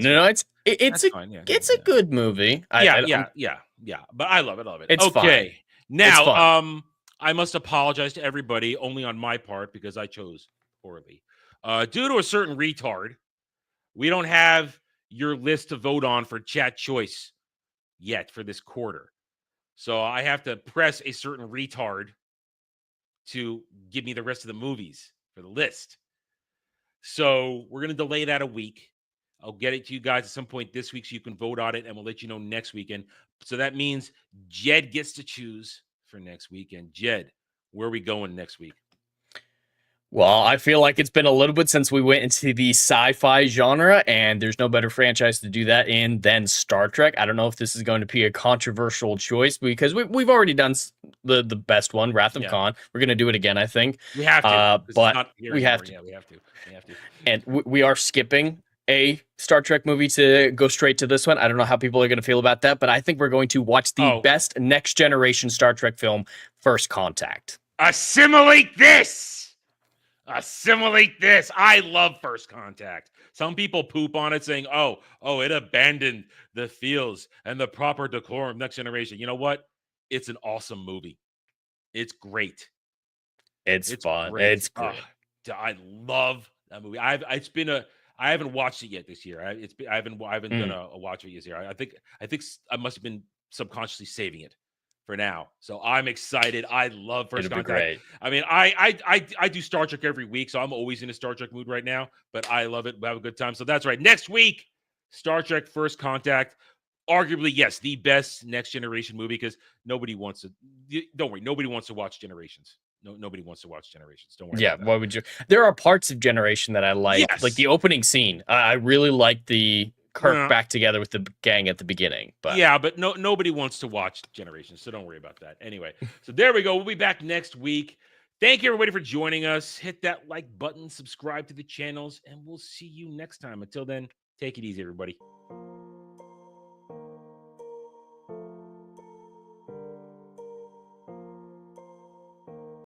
S6: It's a good movie.
S11: Yeah. But I love it.
S6: It's
S11: okay.
S6: Fine.
S11: Now, I must apologize to everybody, only on my part because I chose poorly. Due to a certain retard, we don't have your list to vote on for chat choice yet for this quarter. So I have to press a certain retard to give me the rest of the movies for the list. So we're going to delay that a week. I'll get it to you guys at some point this week so you can vote on it, and we'll let you know next weekend. So that means Jed gets to choose for next weekend. Jed, where are we going next week?
S6: Well, I feel like it's been a little bit since we went into the sci-fi genre, and there's no better franchise to do that in than Star Trek. I don't know if this is going to be a controversial choice because we've already done the best one, Wrath of Khan. We're going to do it again, I think.
S11: We have to,
S6: but we have to.
S11: Yeah, we have to.
S6: And we are skipping a Star Trek movie to go straight to this one. I don't know how people are going to feel about that, but I think we're going to watch the best next generation Star Trek film, First Contact.
S11: Assimilate this. Assimilate this. I love First Contact. Some people poop on it saying, oh, it abandoned the feels and the proper decorum of Next Generation. You know what? It's an awesome movie. It's great.
S6: It's fun.
S11: Great.
S6: It's great.
S11: I love that movie. I haven't watched it yet this year. I haven't done a watch of it this year. I think I must have been subconsciously saving it for now. So I'm excited. I love First Contact.
S6: Great.
S11: I mean, I do Star Trek every week, so I'm always in a Star Trek mood right now. But I love it. We have a good time. So that's right. Next week, Star Trek First Contact. Arguably, yes, the best Next Generation movie because nobody wants to. Don't worry, nobody wants to watch Generations. No, nobody wants to watch Generations. Don't worry.
S6: Yeah, why would you? There are parts of Generation that I like, like the opening scene. I really like the Kirk back together with the gang at the beginning. But
S11: yeah, but nobody wants to watch Generations, so don't worry about that. Anyway, so there we go. We'll be back next week. Thank you, everybody, for joining us. Hit that like button, subscribe to the channels, and we'll see you next time. Until then, take it easy, everybody.